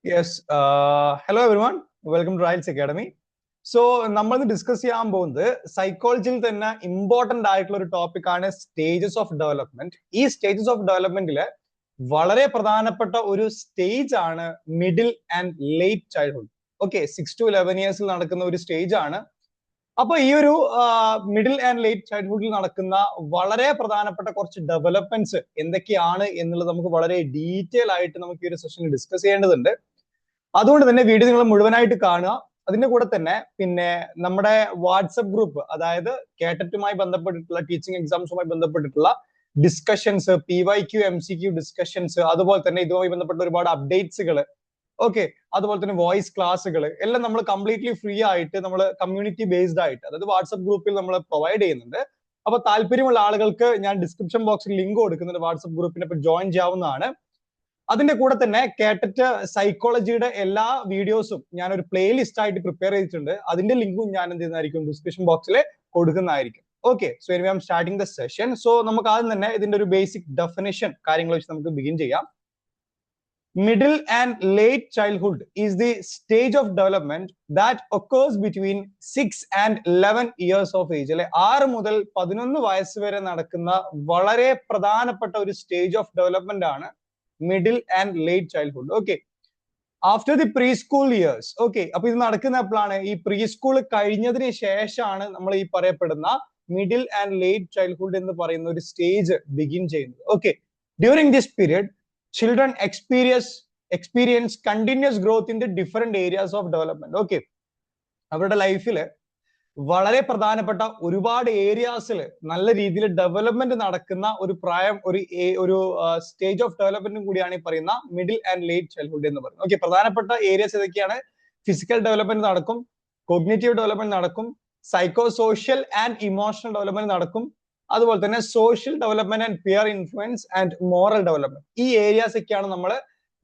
Yes. Hello everyone. Welcome to Riles Academy. So, നമ്മൾ discuss ചെയ്യാൻ പോകുന്നത് സൈക്കോളജിയിൽ തന്നെ ഇമ്പോർട്ടന്റ് ആയിട്ടുള്ള ഒരു ടോപ്പിക് ആണ് സ്റ്റേജസ് ഓഫ് ഡെവലപ്മെന്റ്. ഈ സ്റ്റേജസ് ഓഫ് ഡെവലപ്മെന്റില് വളരെ പ്രധാനപ്പെട്ട ഒരു സ്റ്റേജ് ആണ് middle and late childhood. Okay, 6 to 11 ഇയേഴ്സിൽ നടക്കുന്ന ഒരു സ്റ്റേജ് ആണ്. അപ്പൊ ഈ ഒരു മിഡിൽ ആൻഡ് ലേറ്റ് ചൈൽഡ്ഹുഡിൽ നടക്കുന്ന വളരെ പ്രധാനപ്പെട്ട കുറച്ച് ഡെവലപ്മെന്റ്സ് എന്തൊക്കെയാണ് എന്നുള്ളത് നമുക്ക് വളരെ ഡീറ്റെയിൽ ആയിട്ട് നമുക്ക് ഈ ഒരു സെഷനിൽ ഡിസ്കസ് ചെയ്യേണ്ടതുണ്ട്. അതുകൊണ്ട് തന്നെ വീഡിയോ നിങ്ങൾ മുഴുവനായിട്ട് കാണുക. അതിന്റെ കൂടെ തന്നെ പിന്നെ നമ്മുടെ വാട്സപ്പ് ഗ്രൂപ്പ്, അതായത് കേട്ടറ്റുമായി ബന്ധപ്പെട്ടിട്ടുള്ള ടീച്ചിങ് എക്സാംസുമായി ബന്ധപ്പെട്ടിട്ടുള്ള ഡിസ്കഷൻസ്, PYQ MCQ ഡിസ്കഷൻസ്, അതുപോലെ തന്നെ ഇതുമായി ബന്ധപ്പെട്ട ഒരുപാട് അപ്ഡേറ്റ്സുകൾ, ഓക്കെ, അതുപോലെ തന്നെ വോയിസ് ക്ലാസ്സുകൾ എല്ലാം നമ്മൾ കംപ്ലീറ്റ്ലി ഫ്രീ ആയിട്ട് നമ്മൾ കമ്മ്യൂണിറ്റി ബേസ്ഡ് ആയിട്ട്, അതായത് വാട്സപ്പ് ഗ്രൂപ്പിൽ നമ്മൾ പ്രൊവൈഡ് ചെയ്യുന്നുണ്ട്. അപ്പൊ താല്പര്യമുള്ള ആളുകൾക്ക് ഞാൻ ഡിസ്ക്രിപ്ഷൻ ബോക്സിൽ ലിങ്ക് കൊടുക്കുന്നുണ്ട് വാട്സപ്പ് ഗ്രൂപ്പിനെ. ഇപ്പൊ ജോയിൻ ചെയ്യാവുന്നതാണ്. അതിന്റെ കൂടെ തന്നെ കേട്ടറ്റ് സൈക്കോളജിയുടെ എല്ലാ വീഡിയോസും ഞാൻ ഒരു പ്ലേലിസ്റ്റ് ആയിട്ട് പ്രിപ്പയർ ചെയ്തിട്ടുണ്ട്. അതിന്റെ ലിങ്കും ഞാൻ എന്ത് ചെയ്യുന്നതായിരിക്കും, ഡിസ്ക്രിപ്ഷൻ ബോക്സിൽ കൊടുക്കുന്നതായിരിക്കും. Okay, so anyway I am starting the session. So നമുക്ക് ആദ്യം തന്നെ ഇതിന്റെ ഒരു ബേസിക് ഡെഫിനിഷൻ കാര്യങ്ങൾ വെച്ച് നമുക്ക് ബിഗിൻ ചെയ്യാം. Middle and late childhood is the stage of development that occurs between 6 and 11 years of age. അല്ലെ, 6 മുതൽ 11 വയസ്സ് വരെ നടക്കുന്ന വളരെ പ്രധാനപ്പെട്ട ഒരു സ്റ്റേജ് ഓഫ് ഡെവലപ്മെന്റ് ആണ് middle and late childhood. Okay, after the pre school years. Okay, അപ്പൊ ഇത് നടക്കുന്ന എപ്പോഴാണ്? ഈ പ്രീ സ്കൂൾ കഴിഞ്ഞതിന് ശേഷമാണ് നമ്മൾ ഈ പറയപ്പെടുന്ന മിഡിൽ ആൻഡ് ലേറ്റ് ചൈൽഡ്ഹുഡ് എന്ന് പറയുന്ന ഒരു സ്റ്റേജ് ബിഗിൻ ചെയ്യുന്നത്. Okay, during this period children experience continuous growth in the different areas of development. Okay, അവരുടെ ലൈഫില് വളരെ പ്രധാനപ്പെട്ട ഒരുപാട് ഏരിയാസിൽ നല്ല രീതിയിൽ ഡെവലപ്മെന്റ് നടക്കുന്ന ഒരു പ്രായം, ഒരു സ്റ്റേജ് ഓഫ് ഡെവലപ്മെന്റും കൂടിയാണ് ഈ പറയുന്ന മിഡിൽ ആൻഡ് ലേറ്റ് ചൈൽഡ്ഹുഡ് എന്ന് പറയുന്നത്. ഓക്കെ, പ്രധാനപ്പെട്ട ഏരിയാസ് ഏതൊക്കെയാണ്? ഫിസിക്കൽ ഡെവലപ്മെന്റ് നടക്കും, കോഗ്നിറ്റീവ് ഡെവലപ്മെന്റ് നടക്കും, psycho social and emotional development നടക്കും, അതുപോലെ തന്നെ social development and peer influence and moral development. ഈ ഏരിയാസ് ഒക്കെയാണ് നമ്മൾ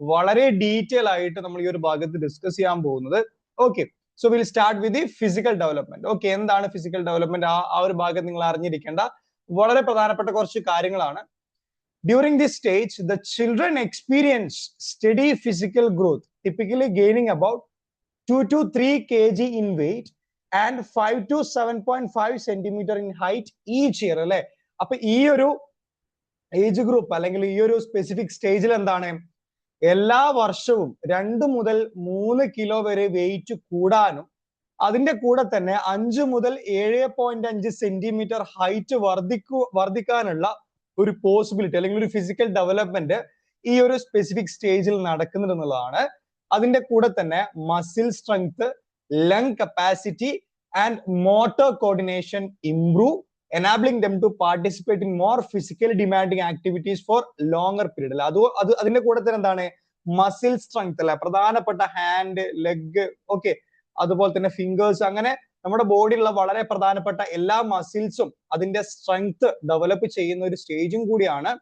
വളരെ ഡീറ്റെയിൽ ആയിട്ട് നമ്മൾ ഈ ഒരു ഭാഗത്ത് ഡിസ്കസ് ചെയ്യാൻ പോകുന്നത്. Okay, so will start with the physical development. Okay, എന്താണ് ഫിസിക്കൽ ഡെവലപ്മെന്റ്? ആ ഒരു ഭാഗത്ത് നിങ്ങൾ അറിഞ്ഞിരിക്കേണ്ട വളരെ പ്രധാനപ്പെട്ട കുറച്ച് കാര്യങ്ങളാണ്. During this stage the children experience study physical growth, typically gaining about 2 to 3 kg in weight and 5 to 7.5 centimeter in height each year. അല്ലെ, അപ്പൊ ഈ ഒരു ഏജ് ഗ്രൂപ്പ് അല്ലെങ്കിൽ ഈ ഒരു സ്പെസിഫിക് സ്റ്റേജിൽ എന്താണ്, എല്ലാ വർഷവും 2 മുതൽ 3 കിലോ വരെ വെയിറ്റ് കൂടാനും അതിന്റെ കൂടെ തന്നെ 5 മുതൽ 7.5 സെന്റിമീറ്റർ ഹൈറ്റ് വർദ്ധിക്കാനുള്ള ഒരു പോസിബിലിറ്റി അല്ലെങ്കിൽ ഒരു ഫിസിക്കൽ ഡെവലപ്മെന്റ് ഈ ഒരു സ്പെസിഫിക് സ്റ്റേജിൽ നടക്കുന്നുണ്ടെന്നുള്ളതാണ്. അതിന്റെ കൂടെ തന്നെ muscle strength, lung capacity and motor coordination improve, enabling them to participate in more physically demanding activities for longer period. അതിന്റെ കൂടെ തന്നെ എന്താണ്, മസിൽ സ്ട്രെങ്ത് അല്ലെ, പ്രധാനപ്പെട്ട ഹാൻഡ്, ലെഗ്, ഓക്കെ, അതുപോലെ തന്നെ ഫിംഗേഴ്സ്, അങ്ങനെ നമ്മുടെ ബോഡിയിലുള്ള വളരെ പ്രധാനപ്പെട്ട എല്ലാ മസിൽസും അതിന്റെ സ്ട്രെങ്ത് ഡെവലപ്പ് ചെയ്യുന്ന ഒരു സ്റ്റേജും കൂടിയാണ്.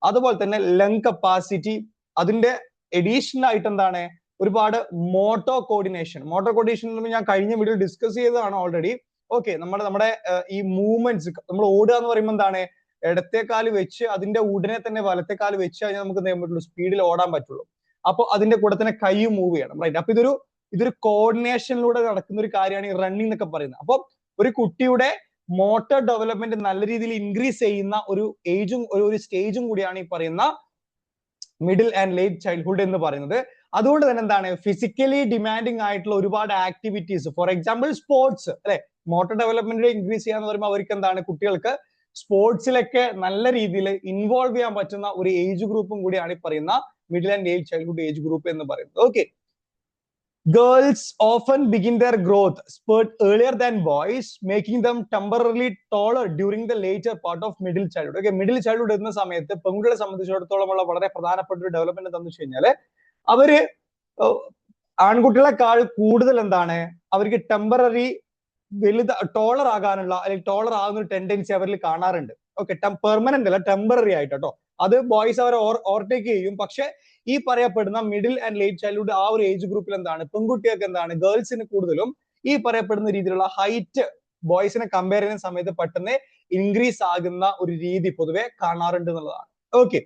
അതുപോലെ തന്നെ ലങ് കപ്പാസിറ്റി, അതിന്റെ എഡീഷണൽ ആയിട്ട് എന്താണ്, ഒരുപാട് മോട്ടോ കോർഡിനേഷൻ ഞാൻ കഴിഞ്ഞ വീഡിയോ ഡിസ്കസ് ചെയ്തതാണ് ഓൾറെഡി. ഓക്കെ, നമ്മുടെ ഈ മൂവ്മെന്റ്സ്, നമ്മൾ ഓടുക എന്ന് പറയുമ്പോൾ എന്താണ്, ഇടത്തേക്കാല് വെച്ച് അതിന്റെ ഉടനെ തന്നെ വലത്തേക്കാല് വെച്ച് കഴിഞ്ഞാൽ നമുക്ക് ചെയ്യാൻ പറ്റുള്ളൂ, സ്പീഡിൽ ഓടാൻ പറ്റുള്ളൂ. അപ്പൊ അതിന്റെ കൂടെ തന്നെ കൈ മൂവ് ചെയ്യണം, റൈറ്റ്? അപ്പൊ ഇതൊരു കോർഡിനേഷനിലൂടെ നടക്കുന്ന ഒരു കാര്യമാണ് ഈ റണ്ണിങ് എന്നൊക്കെ പറയുന്നത്. അപ്പൊ ഒരു കുട്ടിയുടെ മോട്ടോർ ഡെവലപ്മെന്റ് നല്ല രീതിയിൽ ഇൻക്രീസ് ചെയ്യുന്ന ഒരു ഏജും ഒരു സ്റ്റേജും കൂടിയാണ് ഈ പറയുന്ന മിഡിൽ ആൻഡ് ലേറ്റ് ചൈൽഡ്ഹുഡ് എന്ന് പറയുന്നത്. അതുകൊണ്ട് തന്നെ എന്താണ്, ഫിസിക്കലി ഡിമാൻഡിങ് ആയിട്ടുള്ള ഒരുപാട് ആക്ടിവിറ്റീസ്, ഫോർ എക്സാമ്പിൾ സ്പോർട്സ്, അല്ലെ, മോട്ടോർ ഡെവലപ്മെന്റ് ഇൻക്രീസ് ചെയ്യാന്ന് പറയുമ്പോൾ അവർക്ക് എന്താണ്, കുട്ടികൾക്ക് സ്പോർട്സിലൊക്കെ നല്ല രീതിയിൽ ഇൻവോൾവ് ചെയ്യാൻ പറ്റുന്ന ഒരു ഏജ് ഗ്രൂപ്പും കൂടിയാണ് ഈ പറയുന്ന middle and late childhood age group എന്ന് പറയുന്നത്. Okay, girls often begin their growth spurt earlier than boys, making them temporarily taller during the later part of middle childhood. Okay, middle childhood എന്ന സമയത്ത് പെൺകുട്ടികളെ സംബന്ധിച്ചിടത്തോളം ഉള്ള വളരെ പ്രധാനപ്പെട്ട ഒരു ഡെവലപ്മെന്റ് എന്താണെന്ന് വെച്ച് കഴിഞ്ഞാല് അവര് ആൺകുട്ടികളെക്കാൾ കൂടുതൽ എന്താണ്, അവർക്ക് ടെമ്പററി ടോളർ ആകാനുള്ള അല്ലെങ്കിൽ ടോളർ ആകുന്ന ഒരു ടെൻഡൻസി അവരിൽ കാണാറുണ്ട്. ഓക്കെ, പെർമനന്റ് അല്ല, ടെമ്പററി ആയിട്ട് കേട്ടോ. അത് ബോയ്സ് അവർ ഓവർടേക്ക് ചെയ്യും. പക്ഷെ ഈ പറയപ്പെടുന്ന മിഡിൽ ആൻഡ് ലേറ്റ് ചൈൽഡ്ഹുഡ് ആ ഒരു ഏജ് ഗ്രൂപ്പിൽ എന്താണ്, പെൺകുട്ടികൾക്ക് എന്താണ്, ഗേൾസിന് കൂടുതലും ഈ പറയപ്പെടുന്ന രീതിയിലുള്ള ഹൈറ്റ് ബോയ്സിനെ കമ്പയർ ചെയ്യുന്ന സമയത്ത് പെട്ടെന്ന് ഇൻക്രീസ് ആകുന്ന ഒരു രീതി പൊതുവെ കാണാറുണ്ട് എന്നുള്ളതാണ്. Okay,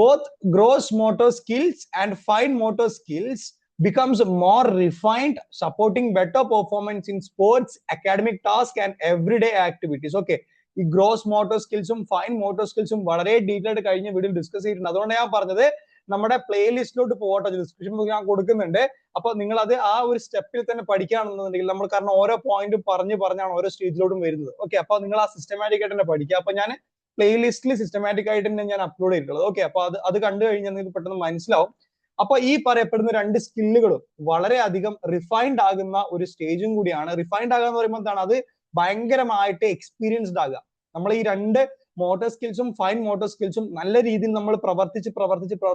both gross motor skills and fine motor skills becomes more refined, supporting better performance in sports, academic tasks and everyday activities. Okay, ഈ ഗ്രോസ് മോട്ടോർ സ്കിൽസും ഫൈൻ മോട്ടോർ സ്കിൽസും വളരെ ഡീറ്റെയിൽ ആയിട്ട് കഴിഞ്ഞ വീഡിയോയിൽ ഡിസ്കസ് ചെയ്തിട്ടുണ്ട്. അതുകൊണ്ട് ഞാൻ പറഞ്ഞത് നമ്മുടെ പ്ലേലിസ്റ്റിലോട്ട് പോകട്ടെ, ഡിസ്ക്രിപ്ഷൻ ഞാൻ കൊടുക്കുന്നുണ്ട്. അപ്പൊ നിങ്ങൾ അത് ആ ഒരു സ്റ്റെപ്പിൽ തന്നെ പഠിക്കുകയാണെന്നുണ്ടെങ്കിൽ നമ്മൾ, കാരണം ഓരോ പോയിന്റും പറഞ്ഞാണ് ഓരോ സ്റ്റേജിലോട്ടും വരുന്നത്. ഓക്കെ, അപ്പൊ നിങ്ങൾ ആ സിസ്റ്റമാറ്റിക് ആയിട്ട് തന്നെ പഠിക്കുക. അപ്പൊ ഞാൻ പ്ലേലിസ്റ്റിൽ സിസ്റ്റമാറ്റിക് ആയിട്ട് തന്നെ ഞാൻ അപ്ലോഡ് ചെയ്തിട്ടുള്ളത്. ഓക്കെ, അപ്പൊ അത് കണ്ടു കഴിഞ്ഞാൽ നിങ്ങൾക്ക് പെട്ടെന്ന് മനസ്സിലാവും. അപ്പൊ ഈ പറയപ്പെടുന്ന രണ്ട് സ്കില്ലുകളും വളരെ അധികം റിഫൈൻഡ് ആകുന്ന ഒരു സ്റ്റേജും കൂടിയാണ്. റിഫൈൻഡ് ആകുക എന്ന് പറയുമ്പോൾ എന്താണ്, അത് ഭയങ്കരമായിട്ട് എക്സ്പീരിയൻസ്ഡ് ആകുക. നമ്മൾ ഈ രണ്ട് മോട്ടോർ സ്കിൽസും ഫൈൻ മോട്ടോർ സ്കിൽസും നല്ല രീതിയിൽ നമ്മൾ പ്രവർത്തിച്ച്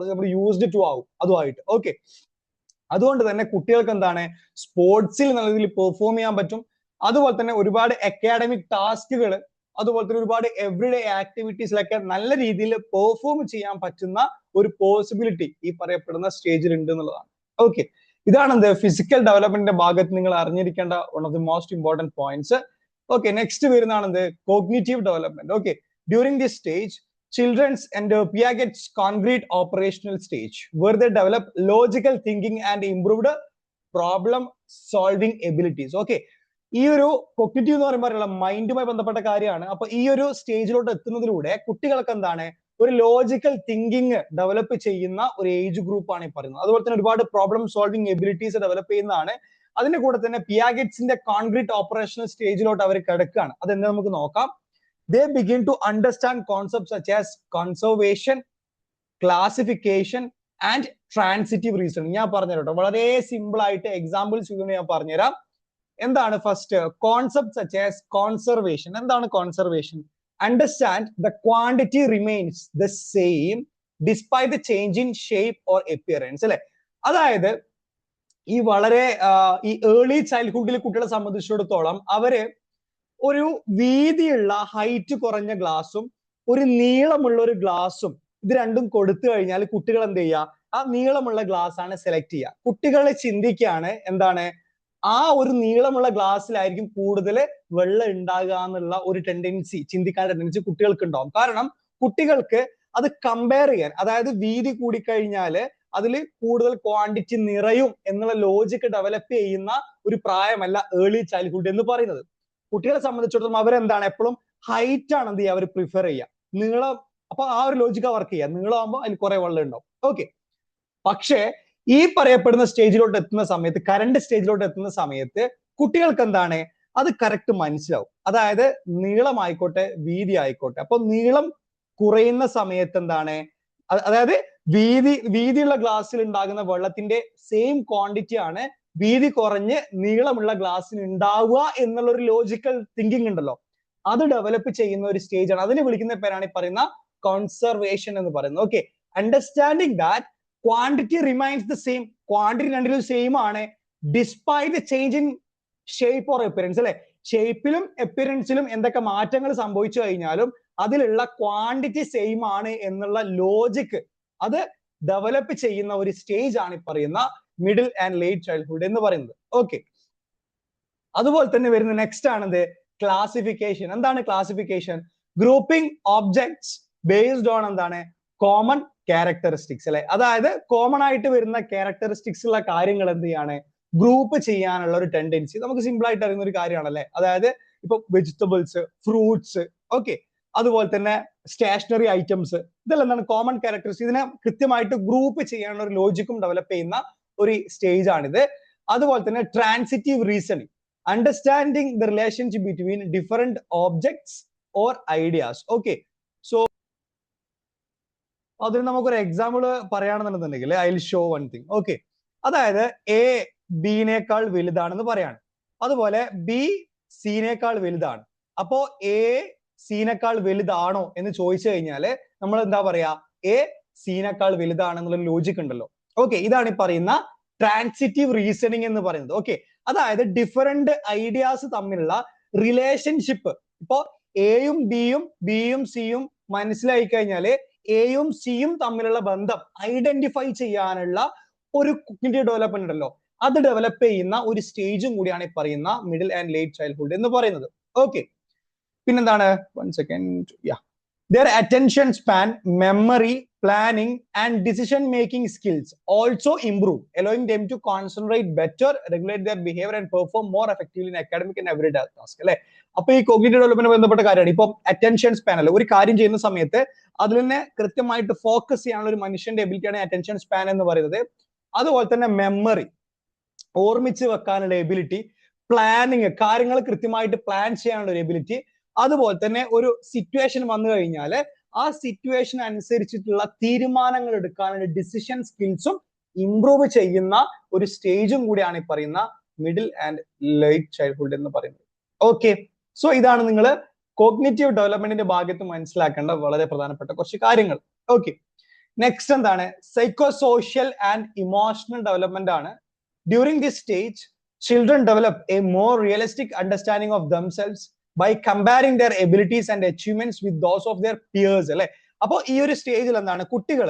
നമ്മൾ യൂസ്ഡ് ടു ആവും അതുമായിട്ട്. ഓക്കെ, അതുകൊണ്ട് തന്നെ കുട്ടികൾക്ക് എന്താണ്, സ്പോർട്സിൽ നല്ല രീതിയിൽ പെർഫോം ചെയ്യാൻ പറ്റും. അതുപോലെ തന്നെ ഒരുപാട് അക്കാഡമിക് ടാസ്കുകൾ, അതുപോലെ തന്നെ ഒരുപാട് എവറിഡേ ആക്ടിവിറ്റീസിലൊക്കെ നല്ല രീതിയിൽ പെർഫോം ചെയ്യാൻ പറ്റുന്ന ഒരു പോസിബിലിറ്റി ഈ പറയപ്പെടുന്ന സ്റ്റേജിൽ ഉണ്ട് എന്നുള്ളതാണ്. ഓക്കെ, ഇതാണ് എന്ത് ഫിസിക്കൽ ഡെവലപ്മെന്റിന്റെ ഭാഗത്ത് നിങ്ങൾ അറിഞ്ഞിരിക്കേണ്ട one of the most important points. Okay, next വരുന്നതാണ് എന്ത് cognitive development. Okay, during this stage children's enter Piaget's concrete operational stage where they develop logical thinking and improved problem solving abilities. Okay, ഈ ഒരു cognitive എന്ന് പറയുമ്പോൾ മൈൻഡുമായി ബന്ധപ്പെട്ട കാര്യമാണ്. അപ്പൊ ഈ ഒരു സ്റ്റേജിലോട്ട് എത്തുന്നതിലൂടെ കുട്ടികൾക്ക് എന്താണ്, ഒരു ലോജിക്കൽ തിങ്കിങ് ഡെവലപ്പ് ചെയ്യുന്ന ഒരു ഏജ് ഗ്രൂപ്പ് ആണ് ഈ പറയുന്നത്. അതുപോലെ തന്നെ ഒരുപാട് പ്രോബ്ലം സോൾവിംഗ് എബിലിറ്റീസ് ഡെവലപ്പ് ചെയ്യുന്നതാണ്. അതിന്റെ കൂടെ തന്നെ പിയാഗറ്റ്സിന്റെ കോൺക്രീറ്റ് ഓപ്പറേഷണൽ സ്റ്റേജിലോട്ട് അവർ കിടക്കുകയാണ്. അതെന്താ നമുക്ക് നോക്കാം. They begin to understand concepts such as conservation, classification and transitive reasoning. ഞാൻ പറഞ്ഞുതരാം, വളരെ സിമ്പിൾ ആയിട്ട് എക്സാമ്പിൾസ് യൂസ് ഞാൻ പറഞ്ഞുതരാം. എന്താണ് first concept such as conservation. എന്താണ് conservation? Understand the quantity remains the same despite the change in shape or appearance. അല്ലെ, അതായത് ഈ വളരെ ഈ ഏർലി ചൈൽഡ്ഹുഡിൽ കുട്ടികളെ സംബന്ധിച്ചിടത്തോളം അവര് ഒരു വീതിയുള്ള ഹൈറ്റ് കുറഞ്ഞ ഗ്ലാസും ഒരു നീളമുള്ള ഒരു ഗ്ലാസും ഇത് രണ്ടും കൊടുത്തു കഴിഞ്ഞാൽ കുട്ടികൾ എന്ത് ചെയ്യുക, ആ നീളമുള്ള ഗ്ലാസ് ആണ് സെലക്ട് ചെയ്യുക. കുട്ടികളെ ചിന്തിക്കുകയാണ് എന്താണ്, ആ ഒരു നീളമുള്ള ഗ്ലാസ്സിലായിരിക്കും കൂടുതൽ വെള്ളം ഉണ്ടാകുക എന്നുള്ള ഒരു ടെൻഡൻസി, ചിന്തിക്കാൻ ടെൻഡൻസി കുട്ടികൾക്ക് ഉണ്ടാവും. കാരണം കുട്ടികൾക്ക് അത് കമ്പയർ ചെയ്യാൻ, അതായത് വീതി കൂടിക്കഴിഞ്ഞാല് അതിൽ കൂടുതൽ ക്വാണ്ടിറ്റി നിറയും എന്നുള്ള ലോജിക്ക് ഡെവലപ്പ് ചെയ്യുന്ന ഒരു പ്രായമല്ല ഏർലി ചൈൽഡ്ഹുഡ് എന്ന് പറയുന്നത്. കുട്ടികളെ സംബന്ധിച്ചിടത്തോളം അവരെന്താണ്, എപ്പോഴും ഹൈറ്റ് ആണ് എന്ത് ചെയ്യുക, അവർ പ്രിഫർ ചെയ്യുക. നീളം, അപ്പൊ ആ ഒരു ലോജിക്ക വർക്ക് ചെയ്യുക. നീളമാകുമ്പോൾ അതിൽ കുറെ വെള്ളം ഉണ്ടാവും. ഓക്കെ, പക്ഷേ ഈ പറയപ്പെടുന്ന സ്റ്റേജിലോട്ട് എത്തുന്ന സമയത്ത്, കറണ്ട് സ്റ്റേജിലോട്ട് എത്തുന്ന സമയത്ത് കുട്ടികൾക്ക് എന്താണ്, അത് കറക്റ്റ് മനസ്സിലാവും. അതായത് നീളമായിക്കോട്ടെ വീതി ആയിക്കോട്ടെ. അപ്പൊ നീളം കുറയുന്ന സമയത്ത് എന്താണ്, അതായത് വീതിയുള്ള ഗ്ലാസ്സിൽ ഉണ്ടാകുന്ന വെള്ളത്തിന്റെ സെയിം ക്വാണ്ടിറ്റി ആണ് വീതി കുറഞ്ഞ് നീളമുള്ള ഗ്ലാസ്സിന് ഉണ്ടാവുക എന്നുള്ള ഒരു ലോജിക്കൽ തിങ്കിങ് ഉണ്ടല്ലോ, അത് ഡെവലപ്പ് ചെയ്യുന്ന ഒരു സ്റ്റേജ് ആണ്. അതിന് വിളിക്കുന്ന പേരാണ് ഈ പറയുന്ന കോൺസർവേഷൻ എന്ന് പറയുന്നത്. Okay, understanding that quantity remains the same, quantity രണ്ടിലും സെയിം ആണ് despite the change in shape or appearance. അല്ലെ, ഷേപ്പിലും അപ്പിയറൻസിലും എന്തൊക്കെ മാറ്റങ്ങൾ സംഭവിച്ചു കഴിഞ്ഞാലും അതിലുള്ള ക്വാണ്ടിറ്റി സെയിം ആണ് എന്നുള്ള ലോജിക്ക് അത് ഡെവലപ്പ് ചെയ്യുന്ന ഒരു സ്റ്റേജ് ആണ് ഈ പറയുന്ന മിഡിൽ ആൻഡ് ലേറ്റ് ചൈൽഡ്ഹുഡ് എന്ന് പറയുന്നത്. ഓക്കെ, അതുപോലെ തന്നെ വരുന്ന നെക്സ്റ്റ് ആണെന്ത് ക്ലാസിഫിക്കേഷൻ. എന്താണ് classification? Grouping objects based on എന്താണ് കോമൺ ക്യാരക്ടറിസ്റ്റിക്സ്. അല്ലെ, അതായത് കോമൺ ആയിട്ട് വരുന്ന ക്യാരക്ടറിസ്റ്റിക്സ് ഉള്ള കാര്യങ്ങൾ എന്ത് ചെയ്യാണ്, ഗ്രൂപ്പ് ചെയ്യാനുള്ള ഒരു ടെൻഡൻസി നമുക്ക് സിമ്പിൾ ആയിട്ട് അറിയുന്ന ഒരു കാര്യമാണല്ലേ. അതായത് ഇപ്പൊ വെജിറ്റബിൾസ്, ഫ്രൂട്ട്സ്, ഓക്കെ, അതുപോലെ തന്നെ സ്റ്റേഷനറി ഐറ്റംസ്, ഇതെല്ലാം എന്താണ് കോമൺ ക്യാരക്ടറിസ്റ്റിക്സ്. ഇതിനെ കൃത്യമായിട്ട് ഗ്രൂപ്പ് ചെയ്യാനുള്ള ഒരു ലോജിക്കും ഡെവലപ്പ് ചെയ്യുന്ന ഒരു സ്റ്റേജ് ആണിത്. അതുപോലെ തന്നെ transitive reasoning, understanding the relationship between different objects or ideas. Okay, so അതിന് നമുക്കൊരു എക്സാമ്പിൾ പറയുകയാണെന്നുണ്ടെങ്കിൽ I will show one thing. Okay, അതായത് എ ബിനേക്കാൾ വലുതാണെന്ന് പറയാണ്, അതുപോലെ ബി സിനേക്കാൾ വലുതാണ്. അപ്പോ എ സിനേക്കാൾ വലുതാണോ എന്ന് ചോദിച്ചു കഴിഞ്ഞാല് നമ്മൾ എന്താ പറയാ, എ സിനേക്കാൾ വലുതാണെന്നുള്ള ലോജിക് ഉണ്ടല്ലോ. ഓക്കെ, ഇതാണ് ഈ പറയുന്ന ട്രാൻസിറ്റീവ് റീസണിങ് എന്ന് പറയുന്നത്. ഓക്കെ, അതായത് ഡിഫറെന്റ് ഐഡിയാസ് തമ്മിലുള്ള റിലേഷൻഷിപ്പ്, ഇപ്പോ എയും ബിയും സിയും മനസ്സിലായി കഴിഞ്ഞാല് എയും സിയും തമ്മിലുള്ള ബന്ധം ഐഡന്റിഫൈ ചെയ്യാനുള്ള ഒരു കോഗ്നിറ്റീവ് ഡെവലപ്മെന്റ് ഉണ്ടല്ലോ, അത് ഡെവലപ്പ് ചെയ്യുന്ന ഒരു സ്റ്റേജും കൂടിയാണ് ഈ പറയുന്ന മിഡിൽ ആൻഡ് ലേറ്റ് ചൈൽഡ്ഹുഡ് എന്ന് പറയുന്നത്. ഓക്കെ, പിന്നെന്താണ്, 1 second, Their attention span, memory, planning, and decision-making skills also improve, allowing them to concentrate better, regulate their behavior, and perform more effectively in academic and everyday task. അല്ലെ? അപ്പൊ ഈ cognitive development ബന്ധപ്പെട്ട കാര്യമാണ്. ഇപ്പൊ attention span അല്ലെ, ഒരു കാര്യം ചെയ്യുന്ന സമയത്ത് അതിൽ തന്നെ കൃത്യമായിട്ട് ഫോക്കസ് ചെയ്യാനുള്ള ഒരു മനുഷ്യന്റെ എബിലിറ്റിയാണ് അറ്റൻഷൻ സ്പാൻ എന്ന് പറയുന്നത്. അതുപോലെ തന്നെ മെമ്മറി, ഓർമ്മിച്ച് വെക്കാനുള്ള എബിലിറ്റി, പ്ലാനിങ്, കാര്യങ്ങൾ കൃത്യമായിട്ട് പ്ലാൻ ചെയ്യാനുള്ള ഒരു എബിലിറ്റി, അതുപോലെ തന്നെ ഒരു സിറ്റുവേഷൻ വന്നു കഴിഞ്ഞാൽ ആ സിറ്റുവേഷൻ അനുസരിച്ചിട്ടുള്ള തീരുമാനങ്ങൾ എടുക്കാനുള്ള ഡിസിഷൻ സ്കിൽസും ഇംപ്രൂവ് ചെയ്യുന്ന ഒരു സ്റ്റേജും കൂടിയാണ് ഈ പറയുന്ന മിഡിൽ ആൻഡ് ലേറ്റ് ചൈൽഡ്ഹുഡ് എന്ന് പറയുന്നത്. ഓക്കെ, സോ ഇതാണ് നിങ്ങൾ കോഗ്നിറ്റീവ് ഡെവലപ്മെന്റിന്റെ ഭാഗത്ത് മനസ്സിലാക്കേണ്ട വളരെ പ്രധാനപ്പെട്ട കുറച്ച് കാര്യങ്ങൾ. ഓക്കെ, നെക്സ്റ്റ് എന്താണ്? Psycho social and emotional development ആണ്. During this stage children develop a more realistic understanding of themselves by comparing their abilities and achievements with those of their peers. അല്ലെ? അപ്പൊ ഈ ഒരു സ്റ്റേജിൽ എന്താണ്, കുട്ടികൾ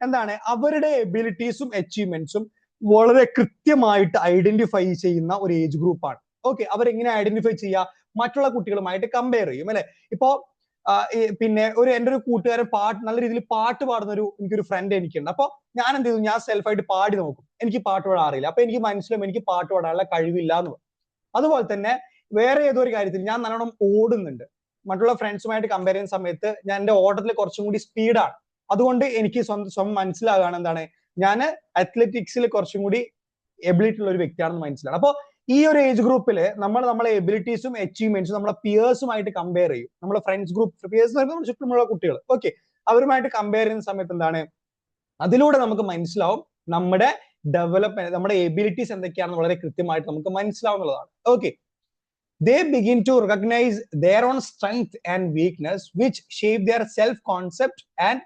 എന്താണ് അവരുടെ എബിലിറ്റീസും അച്ചീവ്മെന്റ്സും വളരെ കൃത്യമായിട്ട് ഐഡന്റിഫൈ ചെയ്യുന്ന ഒരു ഏജ് ഗ്രൂപ്പാണ്. ഓക്കെ, അവരെങ്ങനെ ഐഡന്റിഫൈ ചെയ്യുക? മറ്റുള്ള കുട്ടികളുമായിട്ട് കമ്പയർ ചെയ്യും. അല്ലെ? ഇപ്പോ പിന്നെ എൻ്റെ ഒരു കൂട്ടുകാരൻ നല്ല രീതിയിൽ പാട്ട് പാടുന്ന എനിക്കൊരു ഫ്രണ്ട് എനിക്കുണ്ട്. അപ്പൊ ഞാൻ എന്ത് ചെയ്തു, ഞാൻ സെൽഫായിട്ട് പാടി നോക്കും. എനിക്ക് പാട്ട് പാടാൻ അറിയില്ല. അപ്പൊ എനിക്ക് മനസ്സിലാവും എനിക്ക് പാട്ട് പാടാനുള്ള കഴിവില്ല എന്ന് പറയും. അതുപോലെ തന്നെ വേറെ ഏതോ ഒരു കാര്യത്തിൽ ഞാൻ നല്ലോണം ഓടുന്നുണ്ട്. മറ്റുള്ള ഫ്രണ്ട്സുമായിട്ട് കമ്പയർ ചെയ്യുന്ന സമയത്ത് ഞാൻ എൻ്റെ ഓട്ടത്തിൽ കുറച്ചും കൂടി സ്പീഡാണ്. അതുകൊണ്ട് എനിക്ക് സ്വന്തം മനസ്സിലാകാണ് എന്താണ്, ഞാൻ അത്ലറ്റിക്സിൽ കുറച്ചും കൂടി എബിലിറ്റി ഉള്ള ഒരു വ്യക്തിയാണെന്ന് മനസ്സിലാണ്. അപ്പൊ ഈ ഒരു ഏജ് ഗ്രൂപ്പിൽ നമ്മളെ എബിലിറ്റീസും അച്ചീവ്മെന്റ്സും നമ്മളെ പിയേഴ്സുമായിട്ട് കമ്പയർ ചെയ്യും. നമ്മളെ ഫ്രണ്ട്സ് ഗ്രൂപ്പ്, പിയേഴ്സ് എന്ന് പറയുമ്പോൾ ചുറ്റുമുള്ള കുട്ടികൾ, ഓക്കെ, അവരുമായിട്ട് കമ്പയർ ചെയ്യുന്ന സമയത്ത് എന്താണ്, അതിലൂടെ നമുക്ക് മനസ്സിലാവും നമ്മുടെ ഡെവലപ്മെന്റ്, നമ്മുടെ എബിലിറ്റീസ് എന്തൊക്കെയാണെന്ന് വളരെ കൃത്യമായിട്ട് നമുക്ക് മനസ്സിലാവുന്നതാണ്. Okay, they begin to recognize their own strength and weakness which shape their self concept and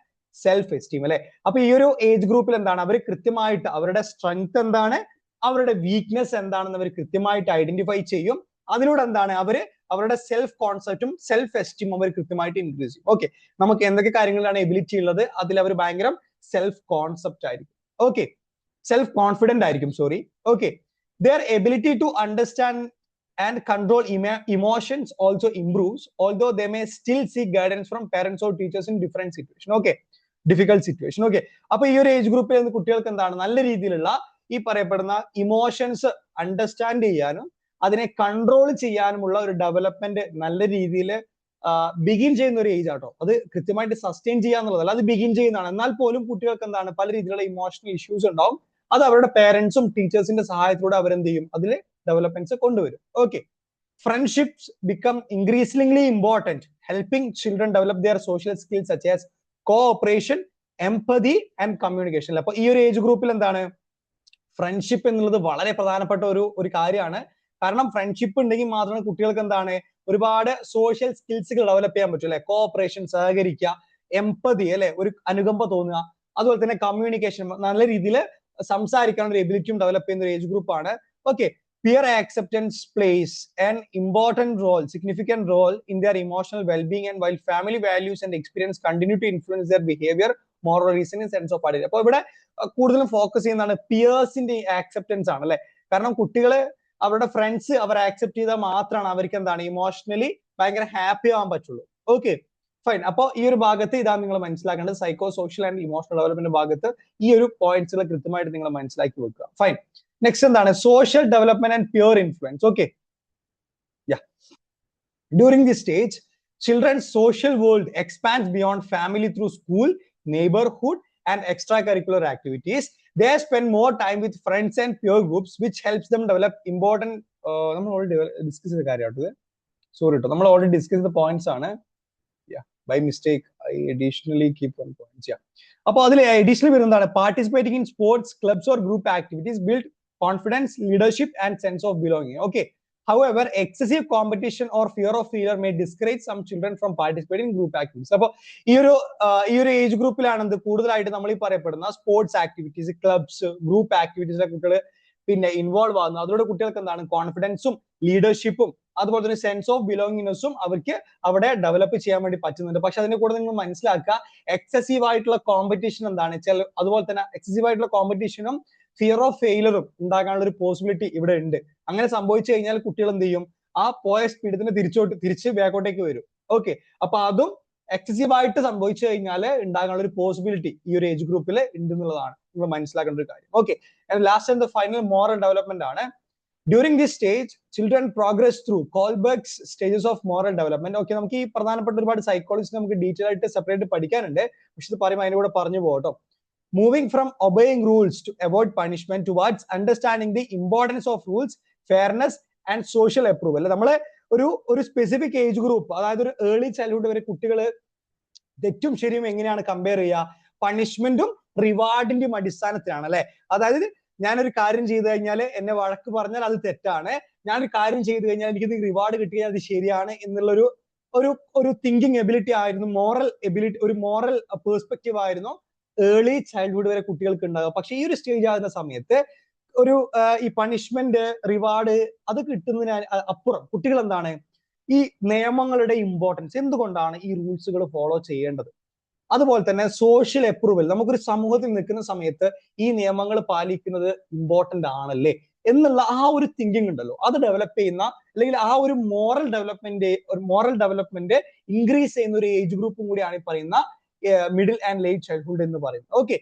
self esteem. അല്ലെ? അപ്പൊ ഈ ഒരു ഏജ് ഗ്രൂപ്പിൽ എന്താണ്, അവർ കൃത്യമായിട്ട് അവരുടെ സ്ട്രെങ്ത് എന്താണ്, അവരുടെ വീക്ക്നെസ് എന്താണെന്ന് അവർ കൃത്യമായിട്ട് ഐഡന്റിഫൈ ചെയ്യും. അതിലൂടെ എന്താണ്, അവരുടെ സെൽഫ് കോൺസെപ്റ്റും സെൽഫ് എസ്റ്റീം അവർ കൃത്യമായിട്ട് ഇൻക്രീസ് ചെയ്യും. ഓക്കെ, നമുക്ക് എന്തൊക്കെ കാര്യങ്ങളിലാണ് എബിലിറ്റി ഉള്ളത്, അതിൽ അവർ ഭയങ്കര സെൽഫ് കോൺസെപ്റ്റ് ആയിരിക്കും. ഓക്കെ, സെൽഫ് കോൺഫിഡന്റ് ആയിരിക്കും, sorry. Okay, their ability to understand and control emotions also improves, although they may still seek guidance from parents or teachers in different situation. Okay, difficult situation. Okay, അപ്പൊ ഈ ഒരു age ഗ്രൂപ്പിൽ കുട്ടികൾക്ക് എന്താണ്, നല്ല രീതിയിലുള്ള ഈ പറയപ്പെടുന്ന ഇമോഷൻസ് അണ്ടർസ്റ്റാൻഡ് ചെയ്യാനും അതിനെ കൺട്രോൾ ചെയ്യാനുമുള്ള ഒരു ഡെവലപ്മെന്റ് നല്ല രീതിയിൽ ബിഗിൻ ചെയ്യുന്ന ഒരു ഏജ് ആട്ടോ. അത് കൃത്യമായിട്ട് സസ്റ്റെയിൻ ചെയ്യാന്നുള്ളതല്ല, അത് ബിഗിൻ ചെയ്യുന്നതാണ്. എന്നാൽ പോലും കുട്ടികൾക്ക് എന്താണ്, പല രീതിയിലുള്ള ഇമോഷണൽ ഇഷ്യൂസ് ഉണ്ടാവും. അത് അവരുടെ പേരൻസും ടീച്ചേഴ്സിന്റെ സഹായത്തിലൂടെ അവരെന്ത് ചെയ്യും, അതിൽ ഡെവലപ്മെന്റ്സ് കൊണ്ടുവരും. Okay, friendships become increasingly important, helping children develop their social skills such as cooperation, empathy and communication. അപ്പൊ ഈ ഒരു ഏജ് ഗ്രൂപ്പിൽ എന്താണ്, ഫ്രണ്ട്ഷിപ്പ് എന്നുള്ളത് വളരെ പ്രധാനപ്പെട്ട ഒരു കാര്യമാണ്. കാരണം ഫ്രണ്ട്ഷിപ്പ് ഉണ്ടെങ്കിൽ മാത്രമേ കുട്ടികൾക്ക് എന്താണ് ഒരുപാട് സോഷ്യൽ സ്കിൽസുകൾ ഡെവലപ്പ് ചെയ്യാൻ പറ്റൂ. അല്ലെ? കോഓപ്പറേഷൻ, സഹകരിക്കുക, എംപതി, അല്ലെ, ഒരു അനുകമ്പ തോന്നുക, അതുപോലെ തന്നെ കമ്മ്യൂണിക്കേഷൻ, നല്ല രീതിയിൽ സംസാരിക്കാനുള്ള ഒരു എബിലിറ്റിയും ഡെവലപ്പ് ചെയ്യുന്ന ഒരു ഏജ് ഗ്രൂപ്പാണ്. Okay, peer acceptance plays an significant role in their emotional well-being, and while family values and experience continue to influence their behavior, moral reasoning, sense of identity. അപ്പോൾ ഇവിടെ കൂടുതലും ഫോക്കസ് ചെയ്യുന്നതാണ് പിയേഴ്സിന്റെ ആക്സെപ്റ്റൻസ് ആണ്. അല്ലെ? കാരണം കുട്ടികളെ അവരുടെ ഫ്രണ്ട്സ് അവരെ ആക്സെപ്റ്റ് ചെയ്താൽ മാത്രമാണ് അവർക്ക് എന്താണ് ഇമോഷണലി ഭയങ്കര ഹാപ്പി ആവാൻ പറ്റുള്ളൂ. Okay, fine. അപ്പൊ ഈ ഒരു ഭാഗത്ത് ഇതാണ് നിങ്ങൾ മനസ്സിലാക്കേണ്ടത്. Psycho social and emotional development ഭാഗത്ത് ഈ ഒരു പോയിന്റ്സുകൾ കൃത്യമായിട്ട് നിങ്ങൾ മനസ്സിലാക്കി വെക്കുക. ഫൈൻ. നെക്സ്റ്റ് എന്താണ്, social development and pure influence. Okay, during this stage children's social world expands beyond family through school, neighborhood, and extracurricular activities. They spend more time with friends and peer groups, which helps them develop important. നമ്മൾ already discuss ചെയ്ത കാര്യമാട്ടത്, sorry കേട്ടോ, നമ്മൾ already discuss ചെയ്ത points ആണ്. By mistake I additionally keep one points. അപ്പോൾ അതിൽ additional വരുന്നതാണ് participating in sports, clubs or group activities build confidence, leadership, and sense of belonging. Okay, however, excessive competition or fear of failure may discourage some children from participating in group activities. അപ്പോൾ ഈ ഒരു age ഗ്രൂപ്പിലാണ് കൂടുതലായിട്ട് നമ്മൾ ഈ പറയപ്പെടുന്ന sports activities, clubs, group ആക്ടിവിറ്റീസിലെ കുട്ടികൾ പിന്നെ involve ആകുന്നത്. അതോടെ കുട്ടികൾക്ക് എന്താണ് കോൺഫിഡൻസും ലീഡർഷിപ്പും അതുപോലെ തന്നെ സെൻസ് ഓഫ് ബിലോങ്ങിനെസ്സും അവർക്ക് അവിടെ ഡെവലപ്പ് ചെയ്യാൻ വേണ്ടി പറ്റുന്നുണ്ട്. പക്ഷെ അതിന്റെ കൂടെ നിങ്ങൾ മനസ്സിലാക്കുക, എക്സസീവ് ആയിട്ടുള്ള കോമ്പറ്റീഷൻ എന്താണ്, അതുപോലെ തന്നെ എക്സസീവ് ആയിട്ടുള്ള കോമ്പറ്റീഷനും ഫിയർ ഓഫ് ഫെയിലറും ഉണ്ടാകാനുള്ള ഒരു പോസിബിലിറ്റി ഇവിടെ ഉണ്ട്. അങ്ങനെ സംഭവിച്ചു കഴിഞ്ഞാൽ കുട്ടികൾ എന്ത് ചെയ്യും, ആ പോയ സ്പീഡിന് തിരിച്ച് ബാക്കോട്ടേക്ക് വരും. ഓക്കെ, അപ്പൊ അതും എക്സസീവ് ആയിട്ട് സംഭവിച്ചു കഴിഞ്ഞാൽ ഉണ്ടാകാനുള്ള ഒരു പോസിബിലിറ്റി ഈ ഒരു ഏജ് ഗ്രൂപ്പിൽ ഉണ്ട് എന്നുള്ളതാണ് നിങ്ങൾ മനസ്സിലാക്കേണ്ട ഒരു കാര്യം. Okay, last and final moral development ആണ്. During this stage children progress through Kohlberg's stages of moral development. Okay, നമുക്ക് ഈ പ്രധാനപ്പെട്ട ഒരുപാട് സൈക്കോളജി നമുക്ക് ഡീറ്റെയിൽ ആയിട്ട് സെപ്പറേറ്റ് പഠിക്കാനുണ്ട്, പക്ഷെ ഇത് പറയുമ്പോൾ അതിന്റെ കൂടെ പറഞ്ഞു പോകട്ടോ. Moving from obeying rules to avoid punishment towards understanding the importance of rules, fairness and social approval. നമ്മളെ ഒരു സ്പെസിഫിക് ഏജ് ഗ്രൂപ്പ്, അതായത് ഒരു ഏർലി ചൈൽഡ്ഹുഡ് വരെ കുട്ടികൾ തെറ്റും ശരിയും എങ്ങനെയാണ് കമ്പയർ ചെയ്യുക? പണിഷ്മെന്റും റിവാർഡിന്റെയും അടിസ്ഥാനത്തിലാണ് അല്ലെ. അതായത് ഞാനൊരു കാര്യം ചെയ്തു കഴിഞ്ഞാൽ എന്നെ വഴക്ക് പറഞ്ഞാൽ അത് തെറ്റാണ്, ഞാനൊരു കാര്യം ചെയ്തു കഴിഞ്ഞാൽ എനിക്ക് റിവാർഡ് കിട്ടിയാൽ അത് ശരിയാണ് എന്നുള്ളൊരു ഒരു തിങ്കിങ് എബിലിറ്റി ആയിരുന്നു, മോറൽ എബിലിറ്റി, ഒരു മോറൽ പേഴ്സ്പെക്റ്റീവ് ആയിരുന്നു ഏർലി ചൈൽഡ്ഹുഡ് വരെ കുട്ടികൾക്ക് ഉണ്ടാകുക. പക്ഷെ ഈ ഒരു സ്റ്റേജ് ആകുന്ന സമയത്ത് ഈ പണിഷ്മെന്റ്, റിവാർഡ് അത് കിട്ടുന്നതിന് അപ്പുറം കുട്ടികൾ എന്താണ് ഈ നിയമങ്ങളുടെ ഇമ്പോർട്ടൻസ്, എന്തുകൊണ്ടാണ് ഈ റൂൾസുകൾ ഫോളോ ചെയ്യേണ്ടത്, അതുപോലെ തന്നെ സോഷ്യൽ അപ്രൂവൽ, നമുക്കൊരു സമൂഹത്തിൽ നിൽക്കുന്ന സമയത്ത് ഈ നിയമങ്ങൾ പാലിക്കുന്നത് ഇമ്പോർട്ടന്റ് ആണല്ലേ എന്നുള്ള ആ ഒരു തിങ്കിങ് ഉണ്ടല്ലോ, അത് ഡെവലപ്പ് ചെയ്യുന്ന, അല്ലെങ്കിൽ ആ ഒരു മോറൽ ഡെവലപ്മെന്റ് ഇൻക്രീസ് ചെയ്യുന്ന ഒരു ഏജ് ഗ്രൂപ്പും കൂടിയാണ് ഈ പറയുന്ന മിഡിൽ ആൻഡ് ലേറ്റ് ചൈൽഡ്ഹുഡ് എന്ന് പറയുന്നത്. Okay,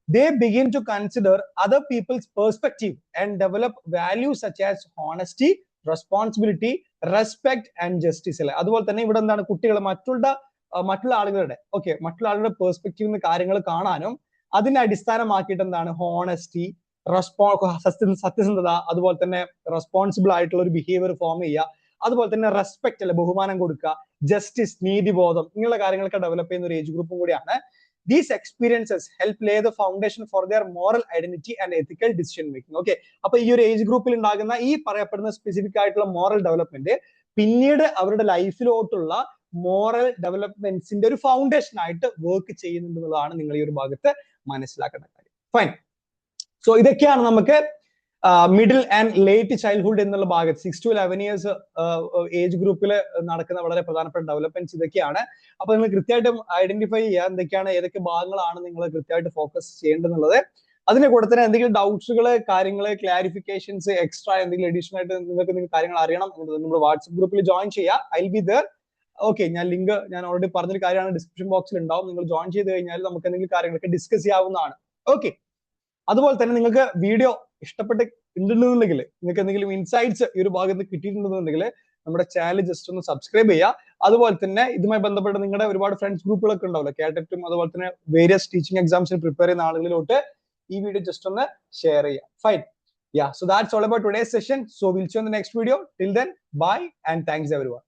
they begin to consider other people's perspective and develop values such as honesty, responsibility, respect and justice. അല്ലെ, അതുപോലെ തന്നെ ഇവിടെ എന്താണ് കുട്ടികൾ മറ്റുള്ള ആളുകളുടെ മറ്റുള്ള ആളുകളുടെ പെർസ്പെക്റ്റീവ് കാര്യങ്ങൾ കാണാനും അതിനെ അടിസ്ഥാനമാക്കിയിട്ട് എന്താണ് ഹോണസ്റ്റി, സത്യസന്ധത, അതുപോലെ തന്നെ റെസ്പോൺസിബിൾ ആയിട്ടുള്ള ഒരു ബിഹേവിയർ ഫോം ചെയ്യുക, അതുപോലെ തന്നെ റെസ്പെക്ട് അല്ലെ ബഹുമാനം കൊടുക്കുക, ജസ്റ്റിസ് നീതിബോധം ഇങ്ങനെയുള്ള കാര്യങ്ങളൊക്കെ ഡെവലപ്പ് ചെയ്യുന്ന ഒരു ഏജ് ഗ്രൂപ്പും കൂടിയാണ്. These experiences help lay the foundation for their moral identity and ethical decision making. Okay, അപ്പൊ ഈ ഒരു ഏജ് ഗ്രൂപ്പിൽ ഉണ്ടാകുന്ന ഈ പറയപ്പെടുന്ന സ്പെസിഫിക് ആയിട്ടുള്ള മോറൽ ഡെവലപ്മെന്റ് പിന്നീട് അവരുടെ ലൈഫിലോട്ടുള്ള മോറൽ ഡെവലപ്മെന്റ്സിന്റെ ഒരു ഫൗണ്ടേഷൻ ആയിട്ട് വർക്ക് ചെയ്യുന്നുണ്ടെന്നുള്ളതാണ് നിങ്ങൾ ഈ ഒരു ഭാഗത്ത് മനസ്സിലാക്കേണ്ട കാര്യം. ഫൈൻ. സോ ഇതൊക്കെയാണ് നമുക്ക് മിഡിൽ ആൻഡ് ലേറ്റ് ചൈൽഡ്ഹുഡ് എന്നുള്ള ഭാഗത്ത് 6 to 11 ഇയേഴ്സ് ഏജ് ഗ്രൂപ്പിൽ നടക്കുന്ന വളരെ പ്രധാനപ്പെട്ട ഡെവലപ്മെന്റ്സ് ഇതൊക്കെയാണ്. അപ്പൊ നിങ്ങൾ കൃത്യമായിട്ടും ഐഡന്റിഫൈ ചെയ്യുക എന്തൊക്കെയാണ്, ഏതൊക്കെ ഭാഗങ്ങളാണ് നിങ്ങൾ കൃത്യമായിട്ട് ഫോക്കസ് ചെയ്യേണ്ടതെന്നുള്ളത്. അതിന്റെ കൂടെ തന്നെ എന്തെങ്കിലും ഡൗട്ട്സുകൾ, കാര്യങ്ങൾ, ക്ലാരിഫിക്കേഷൻസ്, എക്സ്ട്രാ എന്തെങ്കിലും അഡീഷണൽ ആയിട്ട് നിങ്ങൾക്ക് കാര്യങ്ങൾ അറിയണം എന്നുള്ളത് നമ്മുടെ വാട്സ്ആപ്പ് ഗ്രൂപ്പിൽ ജോയിൻ ചെയ്യുക. I will be there. Okay, link ഞാൻ ഓൾറെഡി പറഞ്ഞൊരു കാര്യമാണ്, ഡിസ്ക്രിപ്ഷൻ ബോക്സിൽ ഉണ്ടാവും. നിങ്ങൾ ജോയിൻ ചെയ്ത് കഴിഞ്ഞാൽ നമുക്ക് എന്തെങ്കിലും കാര്യങ്ങളൊക്കെ ഡിസ്കസ് ചെയ്യാവുന്നതാണ്. ഓക്കെ, അതുപോലെ തന്നെ നിങ്ങൾക്ക് വീഡിയോ ഇഷ്ടപ്പെട്ടിട്ടുണ്ടെന്നുണ്ടെങ്കിൽ, നിങ്ങൾക്ക് എന്തെങ്കിലും ഇൻസൈറ്റ്സ് ഈ ഒരു ഭാഗത്ത് കിട്ടിയിട്ടുണ്ടെന്നുണ്ടെങ്കിൽ നമ്മുടെ ചാനൽ ജസ്റ്റ് ഒന്ന് സബ്സ്ക്രൈബ് ചെയ്യുക. അതുപോലെ തന്നെ ഇതുമായി ബന്ധപ്പെട്ട് നിങ്ങളുടെ ഒരുപാട് ഫ്രണ്ട്സ് ഗ്രൂപ്പുകളൊക്കെ ഉണ്ടാവില്ല, കാറ്ററ്റും അതുപോലെ തന്നെ വേരിയസ് ടീച്ചിങ് എക്സാംസിന് പ്രിപ്പയർ ചെയ്യുന്ന ആളുകളിലോട്ട് ഈ വീഡിയോ ജസ്റ്റ് ഒന്ന് ഷെയർ ചെയ്യുക. Fine. Yeah, so that's all about today's session. So we'll see you in the next video. Till then, bye and thanks everyone.